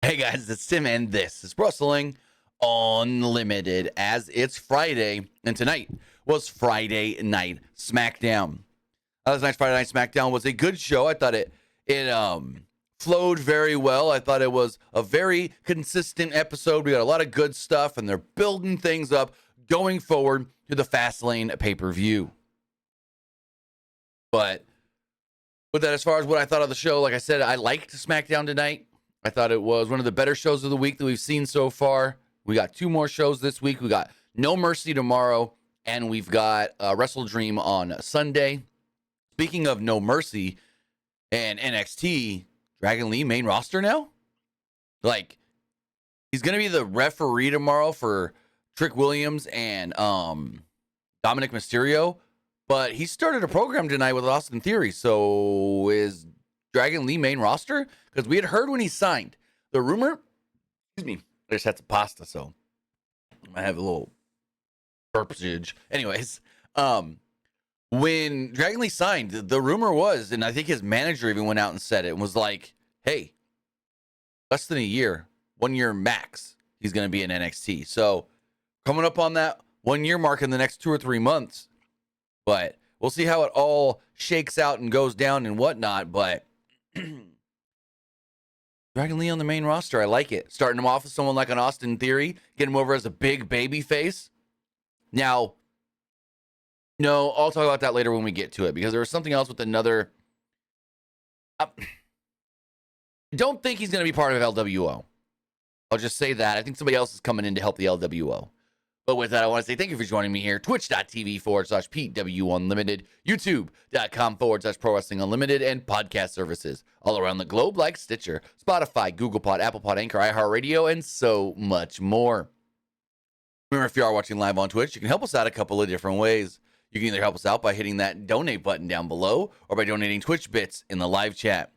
Hey guys, it's Tim, and this is Wrestling Unlimited, as it's Friday, and tonight was Friday Night Smackdown. Last night's Friday Night Smackdown was a good show. I thought it flowed very well. I thought it was a very consistent episode. We got a lot of good stuff, and they're building things up going forward to the Fastlane pay-per-view. But with that, as far as what I thought of the show, like I said, I liked Smackdown tonight. I thought it was one of the better shows of the week that we've seen so far. We got two more shows this week. We got No Mercy tomorrow, and we've got Wrestle Dream on Sunday. Speaking of No Mercy and NXT, Dragon Lee main roster now? Like, he's going to be the referee tomorrow for Trick Williams and Dominic Mysterio, but he started a program tonight with Austin Theory, so is Dragon Lee main roster? Because we had heard when he signed the rumor, excuse me, I just had some pasta, so I have a little burpage. Anyways, when Dragon Lee signed, the rumor was, and I think his manager even went out and said it, and was like, hey, less than a year, 1 year max, he's going to be in NXT. So coming up on that 1 year mark in the next 2 or 3 months, but we'll see how it all shakes out and goes down and whatnot. But Dragon Lee on the main roster, I like it. Starting him off with someone like an Austin Theory, get him over as a big baby face. Now, no, I'll talk about that later when we get to it, because there was something else with another. I don't think he's going to be part of LWO. I'll just say that. I think somebody else is coming in to help the LWO. But with that, I want to say thank you for joining me here. Twitch.tv/PWU Unlimited, YouTube.com/Pro Wrestling Unlimited, and podcast services all around the globe like Stitcher, Spotify, Google Pod, Apple Pod, Anchor, iHeartRadio, and so much more. Remember, if you are watching live on Twitch, you can help us out a couple of different ways. You can either help us out by hitting that donate button down below, or by donating Twitch bits in the live chat.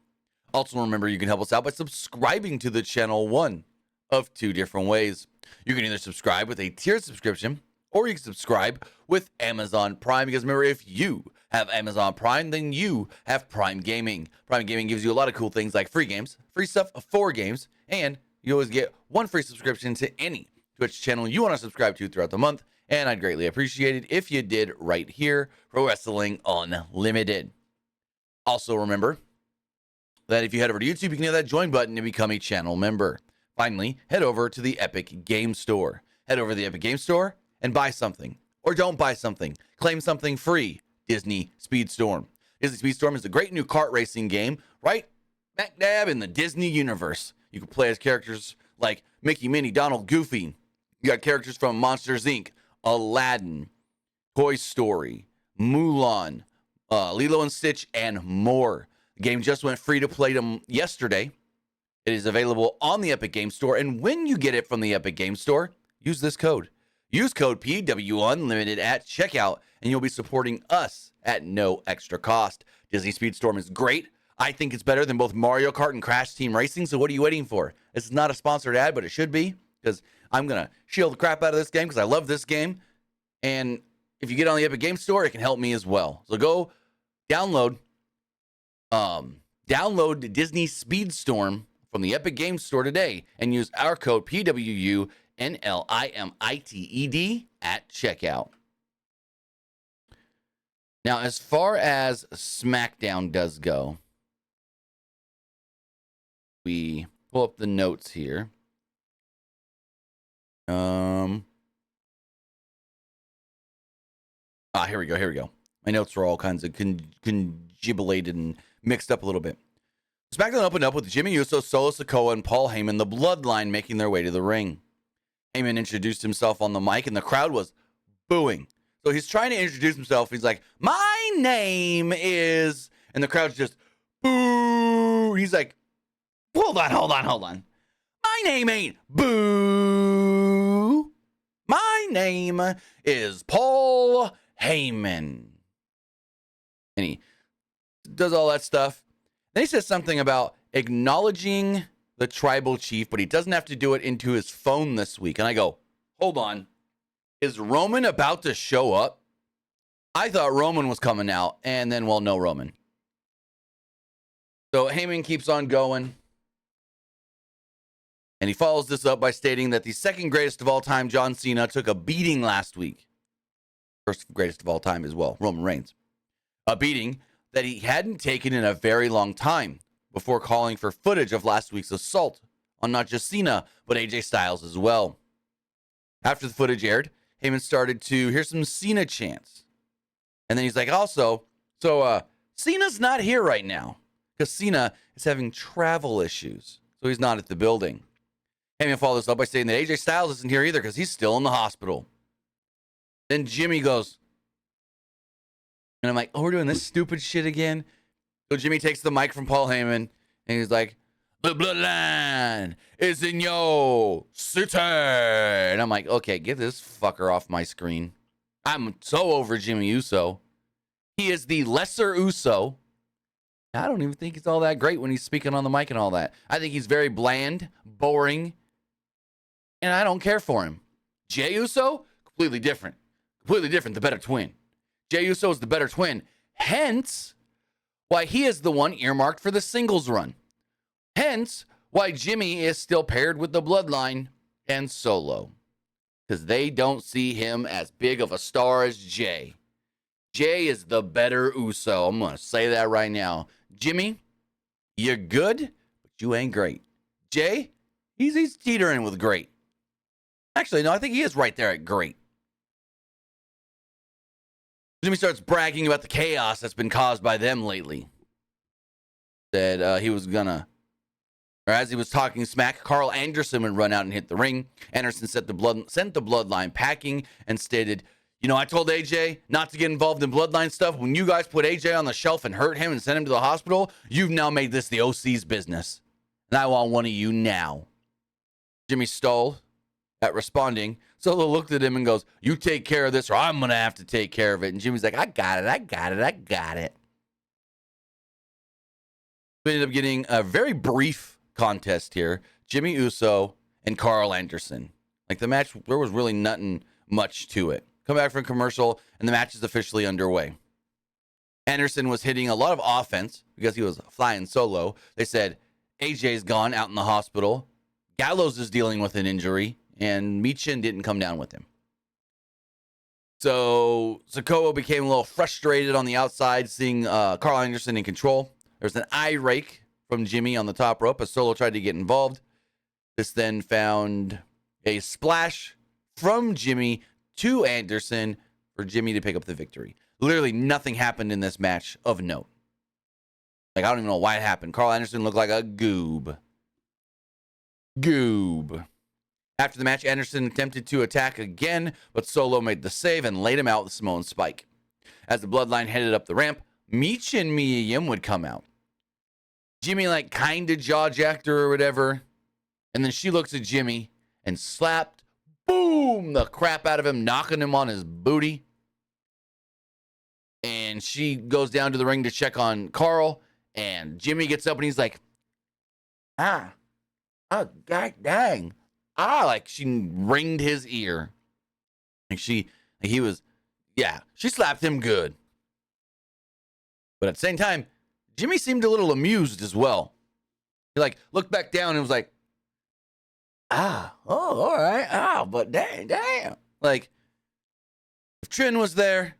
Also, remember, you can help us out by subscribing to the channel, one of two different ways. You can either subscribe with a tiered subscription, or you can subscribe with Amazon Prime, because remember, if you have Amazon Prime, then you have Prime Gaming. Prime Gaming gives you a lot of cool things like free games, free stuff for games, and you always get one free subscription to any Twitch channel you want to subscribe to throughout the month, and I'd greatly appreciate it if you did right here for Wrestling Unlimited. Also, remember that if you head over to YouTube, you can hit that join button and become a channel member. Finally, head over to the Epic Game Store. Head over to the Epic Game Store and buy something. Or don't buy something. Claim something free. Disney Speedstorm. Disney Speedstorm is a great new kart racing game, right smack dab in the Disney universe. You can play as characters like Mickey, Minnie, Donald, Goofy. You got characters from Monsters, Inc., Aladdin, Toy Story, Mulan, Lilo and Stitch, and more. The game just went free to play yesterday. It is available on the Epic Game Store, and when you get it from the Epic Game Store, use this code. Use code PWU Unlimited at checkout, and you'll be supporting us at no extra cost. Disney Speedstorm is great. I think it's better than both Mario Kart and Crash Team Racing, so what are you waiting for? This is not a sponsored ad, but it should be, because I'm going to shield the crap out of this game because I love this game, and if you get on the Epic Game Store, it can help me as well. So go download Disney Speedstorm from the Epic Games Store today and use our code PWU NLIMITED at checkout. Now, as far as SmackDown does go, we pull up the notes here. Here we go. My notes are all kinds of conjibulated and mixed up a little bit. SmackDown opened up with Jimmy Uso, Solo Sikoa, and Paul Heyman, the Bloodline, making their way to the ring. Heyman introduced himself on the mic, and the crowd was booing. So he's trying to introduce himself. He's like, my name is... And the crowd's just, boo! He's like, hold on. My name ain't Boo. My name is Paul Heyman. And he does all that stuff. Then he says something about acknowledging the tribal chief, but he doesn't have to do it into his phone this week. And I go, hold on. Is Roman about to show up? I thought Roman was coming out, and then, well, no Roman. So Heyman keeps on going. And he follows this up by stating that the second greatest of all time, John Cena, took a beating last week. First greatest of all time as well, Roman Reigns. A beating that he hadn't taken in a very long time, before calling for footage of last week's assault on not just Cena, but AJ Styles as well. After the footage aired, Heyman started to hear some Cena chants. And then he's like, also, Cena's not here right now because Cena is having travel issues. So he's not at the building. Heyman followed this up by saying that AJ Styles isn't here either because he's still in the hospital. Then Jimmy goes, and I'm like, oh, we're doing this stupid shit again? So Jimmy takes the mic from Paul Heyman, and he's like, the bloodline is in your city. And I'm like, okay, get this fucker off my screen. I'm so over Jimmy Uso. He is the lesser Uso. I don't even think he's all that great when he's speaking on the mic and all that. I think he's very bland, boring, and I don't care for him. Jey Uso, completely different. Completely different, the better twin. Jey Uso is the better twin. Hence, why he is the one earmarked for the singles run. Hence, why Jimmy is still paired with the Bloodline and Solo. Because they don't see him as big of a star as Jey. Jey is the better Uso. I'm going to say that right now. Jimmy, you're good, but you ain't great. Jey, he's teetering with great. Actually, no, I think he is right there at great. Jimmy starts bragging about the chaos that's been caused by them lately. Said he was gonna, or as he was talking smack, Carl Anderson would run out and hit the ring. Anderson sent the Bloodline packing and stated, you know, I told AJ not to get involved in Bloodline stuff. When you guys put AJ on the shelf and hurt him and sent him to the hospital, you've now made this the OC's business. And I want one of you now. Jimmy stalled at responding. Solo looked at him and goes, you take care of this or I'm going to have to take care of it. And Jimmy's like, I got it. We ended up getting a very brief contest here. Jimmy Uso and Carl Anderson. Like the match, there was really nothing much to it. Come back from commercial and the match is officially underway. Anderson was hitting a lot of offense because he was flying solo. They said AJ's gone out in the hospital. Gallows is dealing with an injury. And Michin didn't come down with him. So Sokoa became a little frustrated on the outside, seeing Carl Anderson in control. There's an eye rake from Jimmy on the top rope as Solo tried to get involved. This then found a splash from Jimmy to Anderson for Jimmy to pick up the victory. Literally nothing happened in this match of note. Like, I don't even know why it happened. Carl Anderson looked like a goob. After the match, Anderson attempted to attack again, but Solo made the save and laid him out with Samoan Spike. As the Bloodline headed up the ramp, Michin and Mia Yim would come out. Jimmy, like, kind of jaw-jacked her or whatever. And then she looks at Jimmy and slapped, boom, the crap out of him, knocking him on his booty. And she goes down to the ring to check on Carl. And Jimmy gets up and he's like, oh, god dang. Like she ringed his ear. She slapped him good. But at the same time, Jimmy seemed a little amused as well. He like looked back down and was like, all right. But damn. Like, if Trin was there,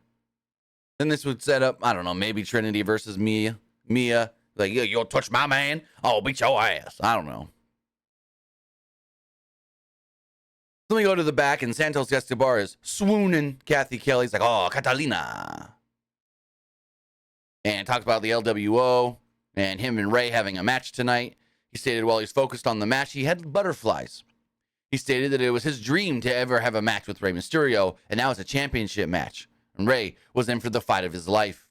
then this would set up, I don't know, maybe Trinity versus Mia. Like, you'll touch my man, I'll beat your ass. I don't know. Then we go to the back, and Santos Escobar is swooning Kathy Kelly. He's like, oh, Catalina. And talks about the LWO and him and Ray having a match tonight. He stated while he's focused on the match, he had butterflies. He stated that it was his dream to ever have a match with Rey Mysterio, and now it's a championship match. And Ray was in for the fight of his life.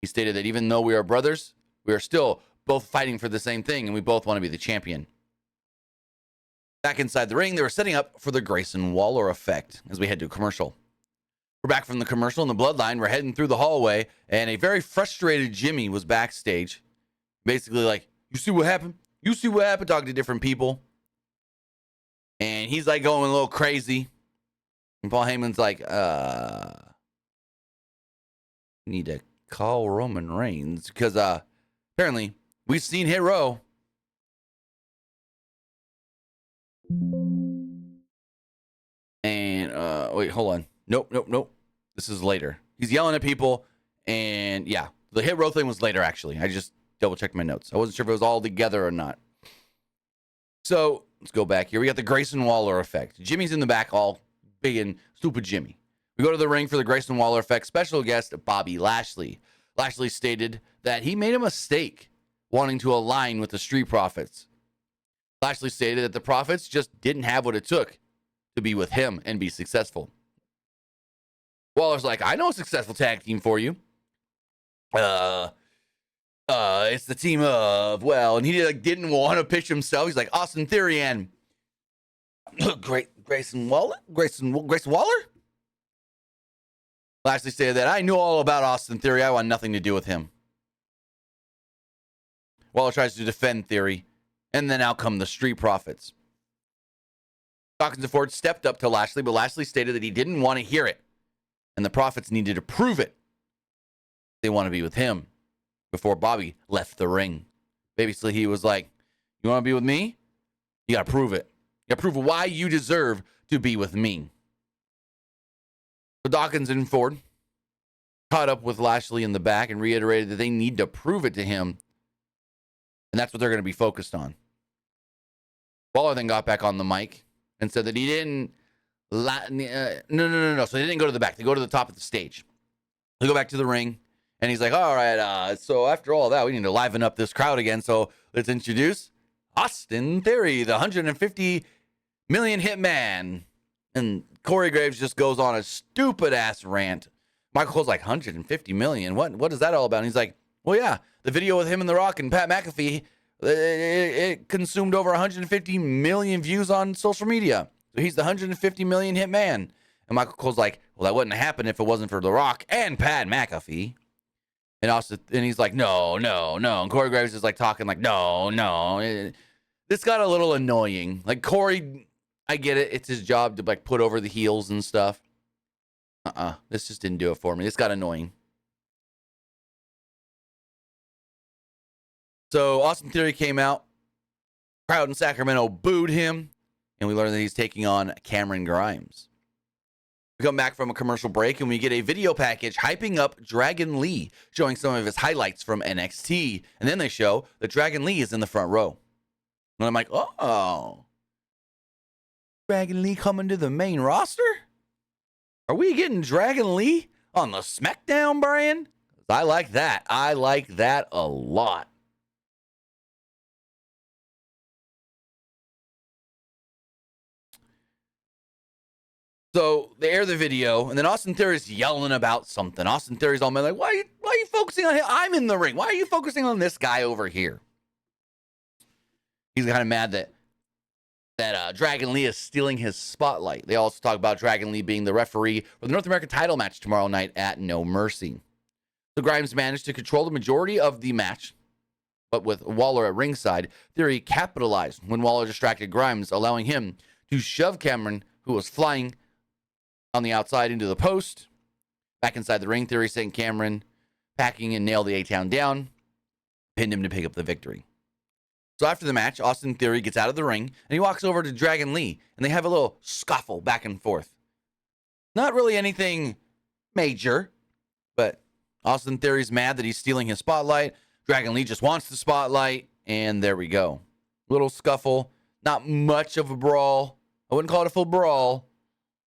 He stated that even though we are brothers, we are still both fighting for the same thing, and we both want to be the champion. Back inside the ring, they were setting up for the Grayson Waller effect as we head to a commercial. We're back from the commercial in the Bloodline. We're heading through the hallway, and a very frustrated Jimmy was backstage. Basically like, you see what happened? Talking to different people. And he's like going a little crazy. And Paul Heyman's like, need to call Roman Reigns. Because apparently, we've seen Hero. And wait, hold on. Nope. This is later. He's yelling at people, and yeah, the hit row thing was later, actually. I just double checked my notes. I wasn't sure if it was all together or not. So let's go back here. We got the Grayson Waller effect. Jimmy's in the back, all big and stupid Jimmy. We go to the ring for the Grayson Waller effect. Special guest Bobby Lashley. Lashley stated that he made a mistake wanting to align with the Street Profits. Lashley stated that the Profits just didn't have what it took to be with him and be successful. Waller's like, I know a successful tag team for you. It's the team of, well, and he didn't want to pitch himself. He's like, Austin Theory and Grayson Waller? Grayson Waller? Lashley stated that I knew all about Austin Theory. I want nothing to do with him. Waller tries to defend Theory, and then out come the Street Profits. Dawkins and Ford stepped up to Lashley, but Lashley stated that he didn't want to hear it, and the Profits needed to prove it. They want to be with him before Bobby left the ring. Basically, he was like, you want to be with me? You got to prove it. You got to prove why you deserve to be with me. So Dawkins and Ford caught up with Lashley in the back and reiterated that they need to prove it to him, and that's what they're going to be focused on. Waller then got back on the mic and said that he didn't... No. So they didn't go to the back. They go to the top of the stage. They go back to the ring, and he's like, all right, so after all that, we need to liven up this crowd again, so let's introduce Austin Theory, the 150 million hitman. And Corey Graves just goes on a stupid-ass rant. Michael Cole's like, 150 million? What is that all about? And he's like, well, yeah, the video with him and The Rock and Pat McAfee, it consumed over 150 million views on social media. So he's the 150 million hitman. And Michael Cole's like, well, that wouldn't happen if it wasn't for The Rock and Pat McAfee. And he's like, no. And Corey Graves is like talking like, no. This got a little annoying. Like, Corey, I get it. It's his job to like put over the heels and stuff. This just didn't do it for me. This got annoying. So Austin Theory came out. Crowd in Sacramento booed him. And we learned that he's taking on Cameron Grimes. We come back from a commercial break and we get a video package hyping up Dragon Lee, showing some of his highlights from NXT. And then they show that Dragon Lee is in the front row. And I'm like, oh. Dragon Lee coming to the main roster? Are we getting Dragon Lee on the Smackdown brand? I like that. I like that a lot. So they air the video, and then Austin Theory's yelling about something. Austin Theory's all mad, like, why are you focusing on him? I'm in the ring. Why are you focusing on this guy over here? He's kind of mad that Dragon Lee is stealing his spotlight. They also talk about Dragon Lee being the referee for the North American title match tomorrow night at No Mercy. The Grimes managed to control the majority of the match, but with Waller at ringside, Theory capitalized when Waller distracted Grimes, allowing him to shove Cameron, who was flying on the outside, into the post. Back inside the ring, Theory sent Cameron packing and nailed the A-Town down, pinned him to pick up the victory. So after the match, Austin Theory gets out of the ring, and he walks over to Dragon Lee, and they have a little scuffle back and forth. Not really anything major, but Austin Theory's mad that he's stealing his spotlight. Dragon Lee just wants the spotlight, and there we go. Little scuffle, not much of a brawl. I wouldn't call it a full brawl.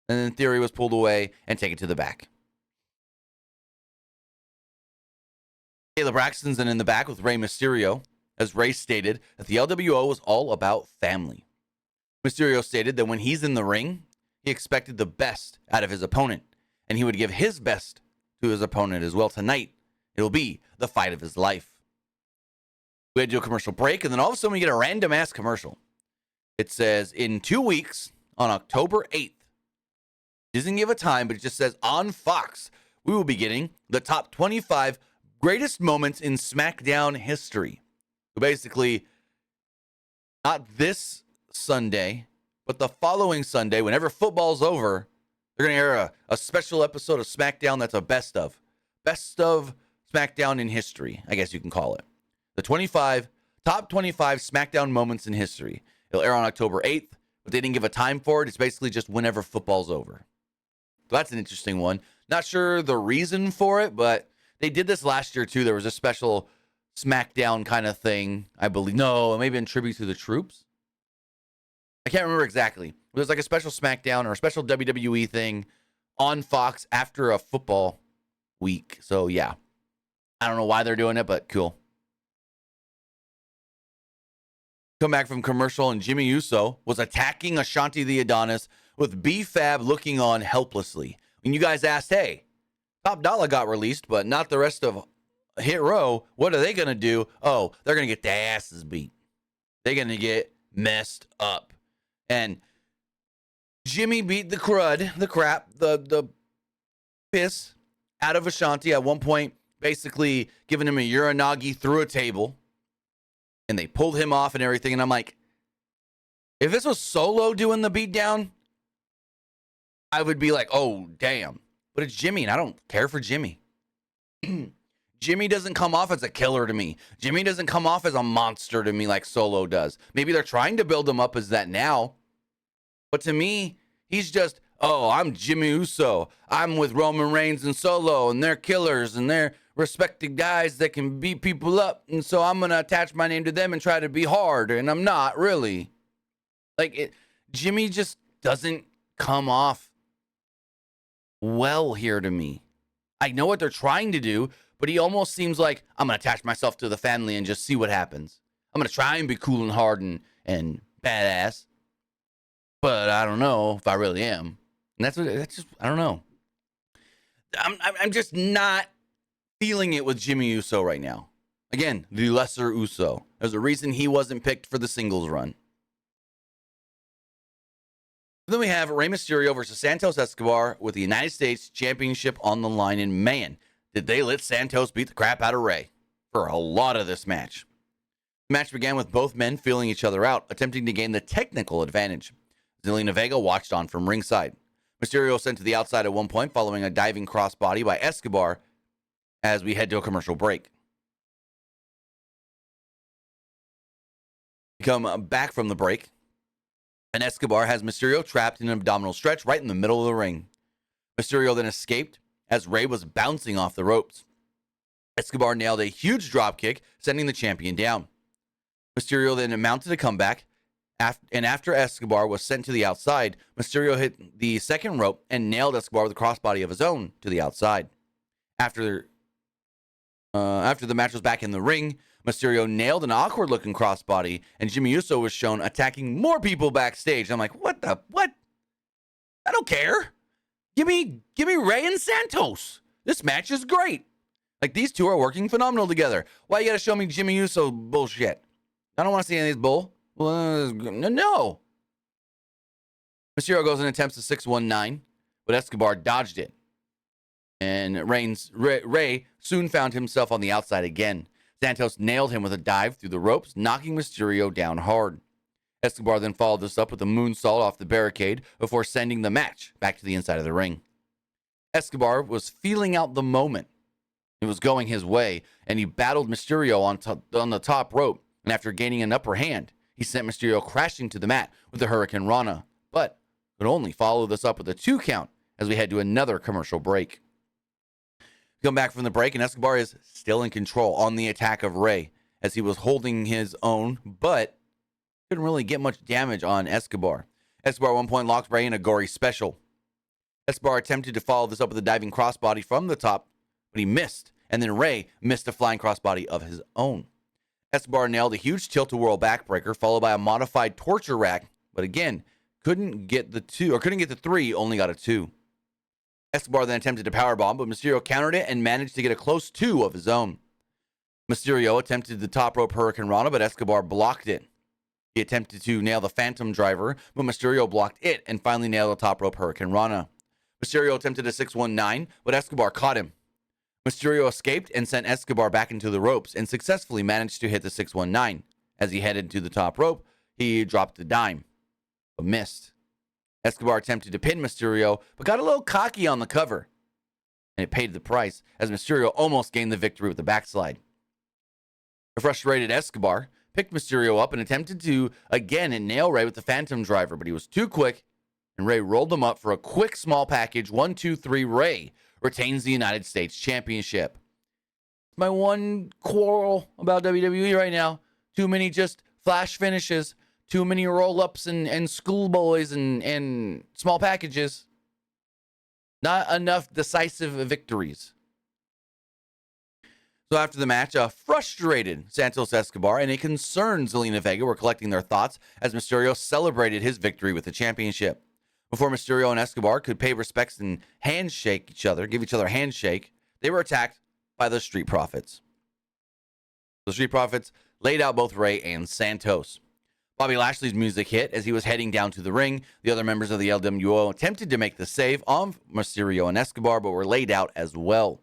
And then Theory was pulled away and taken to the back. Kayla Braxton's then in the back with Rey Mysterio, as Rey stated that the LWO was all about family. Mysterio stated that when he's in the ring, he expected the best out of his opponent, and he would give his best to his opponent as well. Tonight, it'll be the fight of his life. We had to do a commercial break, and then all of a sudden we get a random-ass commercial. It says, in 2 weeks, on October 8th, it doesn't give a time, but it just says, on Fox, we will be getting the top 25 greatest moments in SmackDown history. So basically, not this Sunday, but the following Sunday, whenever football's over, they're going to air a special episode of SmackDown that's a best of SmackDown in history, I guess you can call it. The top 25 SmackDown moments in history. It'll air on October 8th. but they didn't give a time for it. It's basically just whenever football's over. So that's an interesting one. Not sure the reason for it, but they did this last year too. There was a special Smackdown kind of thing, I believe. No, maybe in tribute to the troops. I can't remember exactly. There's like a special Smackdown or a special WWE thing on Fox after a football week. So yeah, I don't know why they're doing it, but cool. Come back from commercial, and Jimmy Uso was attacking Ashanti the Adonis with B-Fab looking on helplessly. When you guys asked, hey, Top Dollar got released, but not the rest of Hit Row, what are they going to do? Oh, they're going to get their asses beat. They're going to get messed up. And Jimmy beat the piss out of Ashanti at one point, basically giving him a Uranagi through a table. And they pulled him off and everything. And I'm like, if this was Solo doing the beatdown, I would be like, oh, damn. But it's Jimmy, and I don't care for Jimmy. Jimmy doesn't come off as a killer to me. Jimmy doesn't come off as a monster to me like Solo does. Maybe they're trying to build him up as that now. But to me, he's just, oh, I'm Jimmy Uso. I'm with Roman Reigns and Solo, and they're killers, and they're respected guys that can beat people up. And so I'm going to attach my name to them and try to be hard. And I'm not really. Jimmy just doesn't come off well here to me. I know what they're trying to do, but he almost seems like I'm going to attach myself to the family and just see what happens. I'm going to try and be cool and hard and badass. But I don't know if I really am. And that's just, I don't know. I'm just not feeling it with Jimmy Uso right now. Again, the lesser Uso. There's a reason he wasn't picked for the singles run. Then we have Rey Mysterio versus Santos Escobar with the United States Championship on the line. And man, did they let Santos beat the crap out of Rey for a lot of this match. The match began with both men feeling each other out, attempting to gain the technical advantage. Zelina Vega watched on from ringside. Mysterio sent to the outside at one point following a diving crossbody by Escobar as we head to a commercial break. We come back from the break, and Escobar has Mysterio trapped in an abdominal stretch right in the middle of the ring. Mysterio then escaped as Rey was bouncing off the ropes. Escobar nailed a huge dropkick, sending the champion down. Mysterio then mounted a comeback, and after Escobar was sent to the outside, Mysterio hit the second rope and nailed Escobar with a crossbody of his own to the outside. After the match was back in the ring, Mysterio nailed an awkward-looking crossbody, and Jimmy Uso was shown attacking more people backstage. I'm like, what? I don't care. Give me Rey and Santos. This match is great. Like, these two are working phenomenal together. Why you gotta show me Jimmy Uso bullshit? I don't want to see any of these bull. No. Mysterio goes and attempts a 619, but Escobar dodged it. And Rey soon found himself on the outside again. Santos nailed him with a dive through the ropes, knocking Mysterio down hard. Escobar then followed this up with a moonsault off the barricade before sending the match back to the inside of the ring. Escobar was feeling out the moment. It was going his way, and he battled Mysterio on the top rope. And after gaining an upper hand, he sent Mysterio crashing to the mat with the Hurricane Rana, but could only follow this up with a 2 count as we head to another commercial break. We come back from the break, and Escobar is still in control on the attack of Rey as he was holding his own, but couldn't really get much damage on Escobar. Escobar at one point locked Rey in a gory special. Escobar attempted to follow this up with a diving crossbody from the top, but he missed, and then Rey missed a flying crossbody of his own. Escobar nailed a huge tilt-a-whirl backbreaker, followed by a modified torture rack, but again, couldn't get the 3, only got a 2. Escobar then attempted to powerbomb, but Mysterio countered it and managed to get a close 2 of his own. Mysterio attempted the top rope Hurricane Rana, but Escobar blocked it. He attempted to nail the Phantom Driver, but Mysterio blocked it and finally nailed the top rope Hurricane Rana. Mysterio attempted a 619, but Escobar caught him. Mysterio escaped and sent Escobar back into the ropes and successfully managed to hit the 619. As he headed to the top rope, he dropped the dime, but missed. Escobar attempted to pin Mysterio, but got a little cocky on the cover, and it paid the price as Mysterio almost gained the victory with the backslide. A frustrated Escobar picked Mysterio up and attempted to, again, nail Rey with the Phantom Driver, but he was too quick, and Rey rolled him up for a quick small package. 1, 2, 3, Rey retains the United States Championship. My one quarrel about WWE right now, too many just flash finishes, too many roll-ups and schoolboys and small packages. Not enough decisive victories. So after the match, a frustrated Santos Escobar and a concerned Zelina Vega were collecting their thoughts as Mysterio celebrated his victory with the championship. Before Mysterio and Escobar could pay respects and handshake each other, give each other a handshake, they were attacked by the Street Profits. The Street Profits laid out both Rey and Santos. Bobby Lashley's music hit as he was heading down to the ring. The other members of the LWO attempted to make the save on Mysterio and Escobar, but were laid out as well.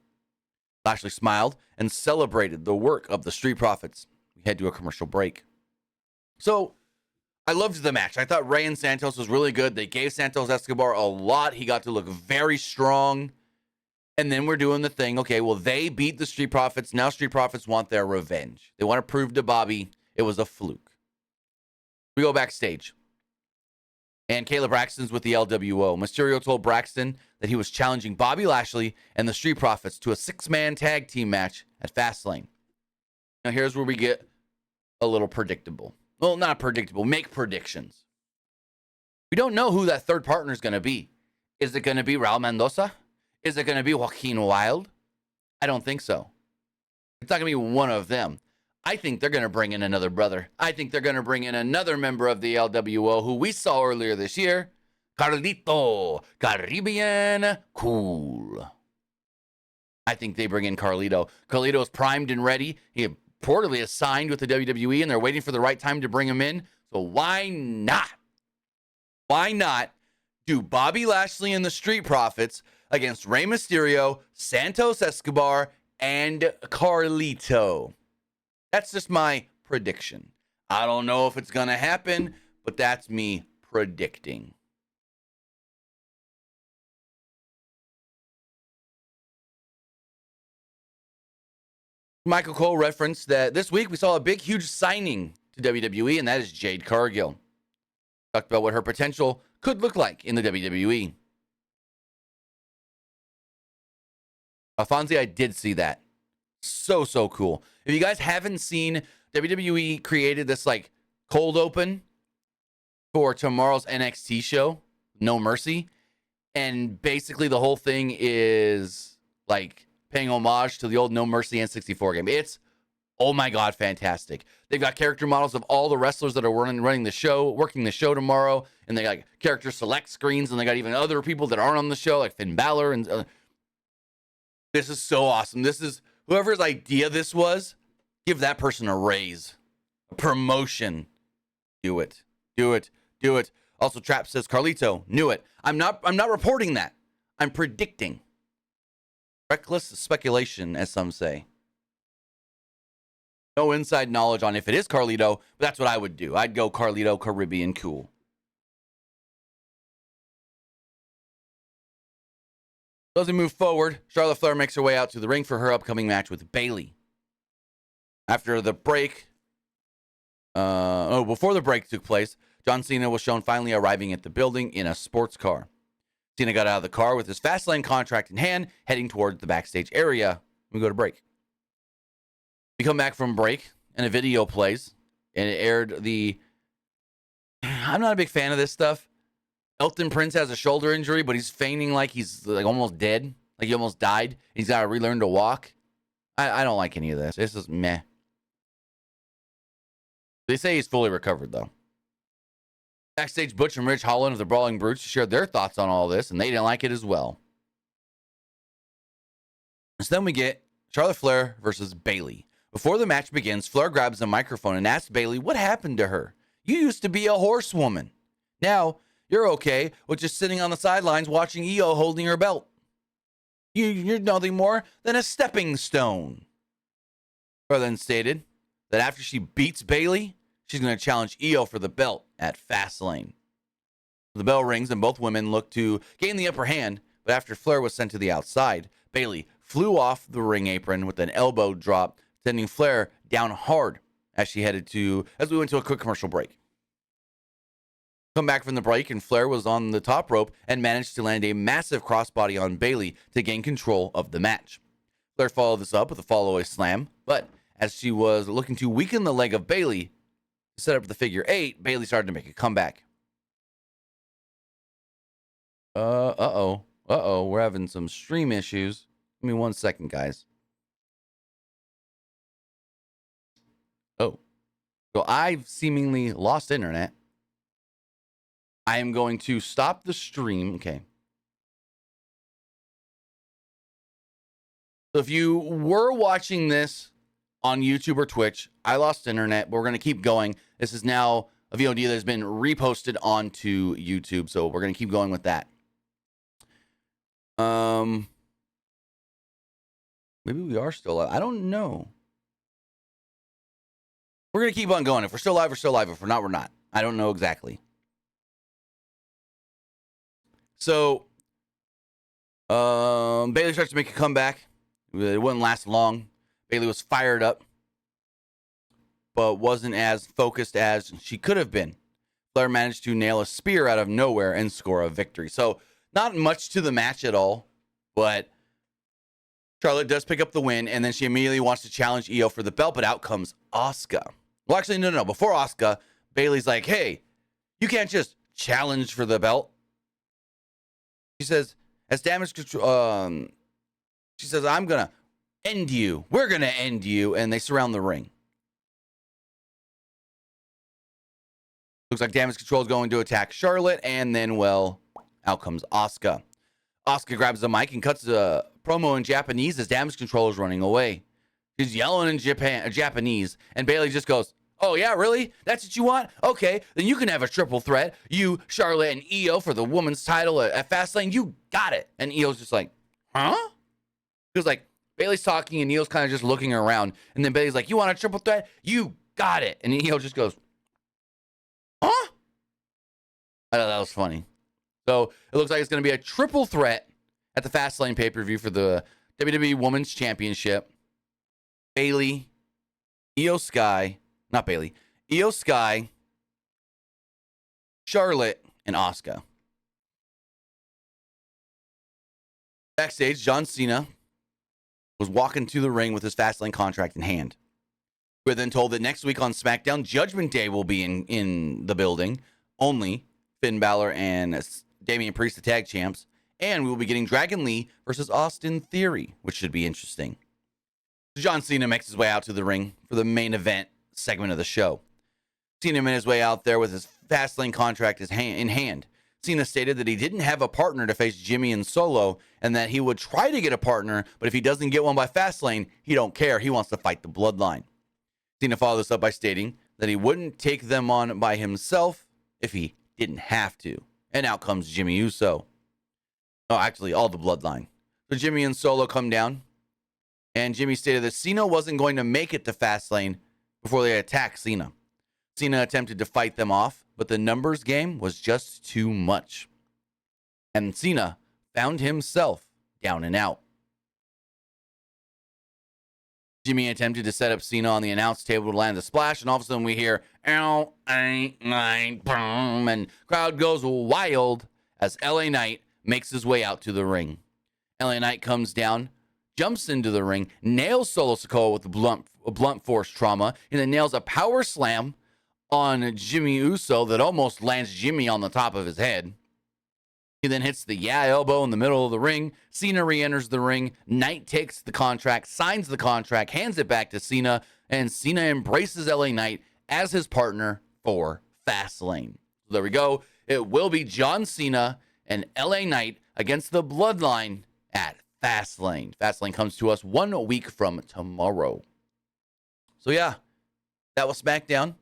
Lashley smiled and celebrated the work of the Street Profits. We head to a commercial break. So, I loved the match. I thought Rey and Santos was really good. They gave Santos Escobar a lot. He got to look very strong. And then we're doing the thing. Okay, well, they beat the Street Profits. Now Street Profits want their revenge. They want to prove to Bobby it was a fluke. We go backstage. And Caleb Braxton's with the LWO. Mysterio told Braxton that he was challenging Bobby Lashley and the Street Profits to a 6-man tag team match at Fastlane. Now here's where we get a little predictable. Well, not predictable. Make predictions. We don't know who that third partner is going to be. Is it going to be Raul Mendoza? Is it going to be Joaquin Wilde? I don't think so. It's not going to be one of them. I think they're going to bring in another brother. I think they're going to bring in another member of the LWO who we saw earlier this year. Carlito. Caribbean Cool. I think they bring in Carlito. Carlito is primed and ready. He reportedly is signed with the WWE, and they're waiting for the right time to bring him in. So why not? Why not do Bobby Lashley and the Street Profits against Rey Mysterio, Santos Escobar, and Carlito? That's just my prediction. I don't know if it's going to happen, but that's me predicting. Michael Cole referenced that this week we saw a big, huge signing to WWE, and that is Jade Cargill. Talked about what her potential could look like in the WWE. Alfonso, I did see that. So cool. If you guys haven't seen, WWE created this like cold open for tomorrow's NXT show, No Mercy. And basically the whole thing is like paying homage to the old No Mercy N64 game. It's, oh my God, fantastic. They've got character models of all the wrestlers that are running the show, working the show tomorrow. And they got character select screens. And they got even other people that aren't on the show, like Finn Balor. And this is so awesome. This is, whoever's idea this was, give that person a raise, a promotion. Do it. Do it. Do it. Also, Trap says Carlito knew it. I'm not reporting that. I'm predicting. Reckless speculation, as some say. No inside knowledge on if it is Carlito, but that's what I would do. I'd go Carlito Caribbean Cool. As we move forward, Charlotte Flair makes her way out to the ring for her upcoming match with Bayley. After the break, before the break took place, John Cena was shown finally arriving at the building in a sports car. Cena got out of the car with his Fastlane contract in hand, heading towards the backstage area. We go to break. We come back from break, and a video plays, and it aired the... I'm not a big fan of this stuff. Elton Prince has a shoulder injury, but he's feigning like he's like almost dead, like he almost died. He's got to relearn to walk. I don't like any of this. This is meh. They say he's fully recovered, though. Backstage, Butch and Rich Holland of the Brawling Brutes shared their thoughts on all this, and they didn't like it as well. So then we get Charlotte Flair versus Bayley. Before the match begins, Flair grabs a microphone and asks Bayley what happened to her. You used to be a horsewoman. Now, you're okay with just sitting on the sidelines watching Io holding her belt. You're nothing more than a stepping stone. Flair then stated that after she beats Bayley, she's going to challenge Io for the belt at Fastlane. The bell rings and both women look to gain the upper hand, but after Flair was sent to the outside, Bayley flew off the ring apron with an elbow drop, sending Flair down hard as we went to a quick commercial break. Come back from the break, and Flair was on the top rope and managed to land a massive crossbody on Bayley to gain control of the match. Flair followed this up with a follow-away slam, but as she was looking to weaken the leg of Bayley to set up the figure 8, Bayley started to make a comeback. We're having some stream issues. Give me 1 second, guys. Oh. So I've seemingly lost internet. I am going to stop the stream. Okay. So if you were watching this on YouTube or Twitch, I lost internet, but we're going to keep going. This is now a VOD that has been reposted onto YouTube, so we're going to keep going with that. Maybe we are still live. I don't know. We're going to keep on going. If we're still live, we're still live. If we're not, we're not. I don't know exactly. So, Bayley starts to make a comeback. It wouldn't last long. Bayley was fired up, but wasn't as focused as she could have been. Flair managed to nail a spear out of nowhere and score a victory. So, not much to the match at all, but Charlotte does pick up the win, and then she immediately wants to challenge Io for the belt, but out comes Asuka. Well, actually, no. Before Asuka, Bayley's like, hey, you can't just challenge for the belt. She says, as damage control, she says, I'm going to end you. We're going to end you. And they surround the ring. Looks like damage control is going to attack Charlotte. And then, well, out comes Asuka. Asuka grabs the mic and cuts a promo in Japanese as damage control is running away. She's yelling in Japanese. And Bayley just goes, oh, yeah, really? That's what you want? Okay, then you can have a triple threat. You, Charlotte, and Io for the women's title at Fastlane. You got it. And Io's just like, huh? Because, like, Bayley's talking and Io's kind of just looking around. And then Bayley's like, you want a triple threat? You got it. And Io just goes, huh? I thought that was funny. So it looks like it's going to be a triple threat at the Fastlane pay-per-view for the WWE Women's Championship. Bayley, Io Sky, Charlotte, and Asuka. Backstage, John Cena was walking to the ring with his Fastlane contract in hand. We're then told that next week on Smackdown, Judgment Day will be in the building. Only Finn Balor and Damian Priest, the tag champs. And we will be getting Dragon Lee versus Austin Theory, which should be interesting. John Cena makes his way out to the ring for the main event segment of the show. Cena made his way out there with his Fastlane contract in hand. Cena stated that he didn't have a partner to face Jimmy and Solo, and that he would try to get a partner, but if he doesn't get one by Fastlane, he don't care. He wants to fight the Bloodline. Cena followed this up by stating that he wouldn't take them on by himself if he didn't have to. And out comes Jimmy Uso. Oh, actually, all the Bloodline. So Jimmy and Solo come down, and Jimmy stated that Cena wasn't going to make it to Fastlane before they attacked Cena. Cena attempted to fight them off, but the numbers game was just too much. And Cena found himself down and out. Jimmy attempted to set up Cena on the announce table to land a splash, and all of a sudden we hear, ow, ain't, nine, boom, and crowd goes wild as LA Knight makes his way out to the ring. LA Knight comes down, jumps into the ring, nails Solo Sikoa with a blunt force trauma, and then nails a power slam on Jimmy Uso that almost lands Jimmy on the top of his head. He then hits the elbow in the middle of the ring. Cena re-enters the ring. Knight takes the contract, signs the contract, hands it back to Cena, and Cena embraces LA Knight as his partner for Fastlane. So there we go. It will be John Cena and LA Knight against the Bloodline at Fastlane. Fastlane comes to us 1 week from tomorrow. So yeah, that was SmackDown.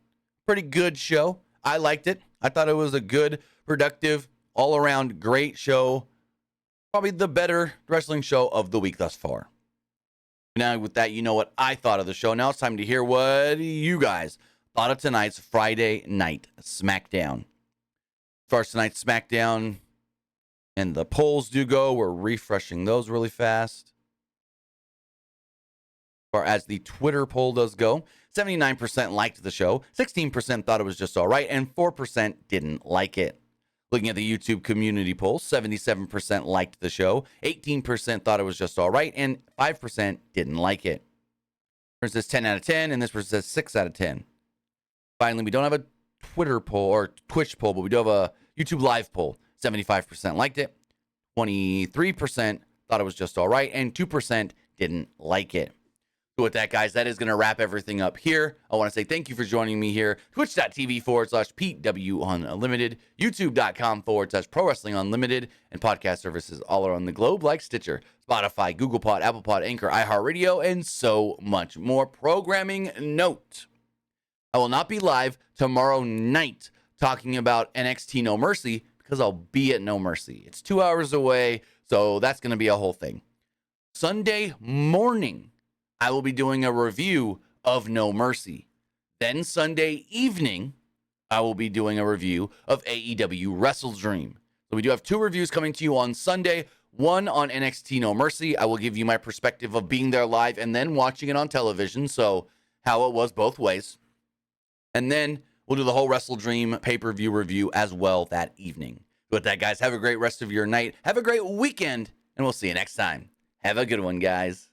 Pretty good show. I liked it. I thought it was a good, productive, all-around great show. Probably the better wrestling show of the week thus far. Now, with that, you know what I thought of the show. Now it's time to hear what you guys thought of tonight's Friday Night SmackDown. As far as tonight's SmackDown and the polls do go, we're refreshing those really fast. As far as the Twitter poll does go, 79% liked the show, 16% thought it was just all right, and 4% didn't like it. Looking at the YouTube community poll, 77% liked the show, 18% thought it was just all right, and 5% didn't like it. This says 10 out of 10, and this person says 6 out of 10. Finally, we don't have a Twitter poll or Twitch poll, but we do have a YouTube live poll. 75% liked it, 23% thought it was just all right, and 2% didn't like it. So with that, guys, that is going to wrap everything up here. I want to say thank you for joining me here. Twitch.tv/PW Unlimited, YouTube.com/Pro Wrestling Unlimited, and podcast services all around the globe like Stitcher, Spotify, Google Pod, Apple Pod, Anchor, iHeartRadio, and so much more. Programming note: I will not be live tomorrow night talking about NXT No Mercy because I'll be at No Mercy. It's 2 hours away, so that's going to be a whole thing. Sunday morning, I will be doing a review of No Mercy. Then Sunday evening, I will be doing a review of AEW Wrestle Dream. So we do have 2 reviews coming to you on Sunday. One on NXT No Mercy. I will give you my perspective of being there live and then watching it on television. So how it was both ways. And then we'll do the whole Wrestle Dream pay-per-view review as well that evening. With that, guys, have a great rest of your night. Have a great weekend, and we'll see you next time. Have a good one, guys.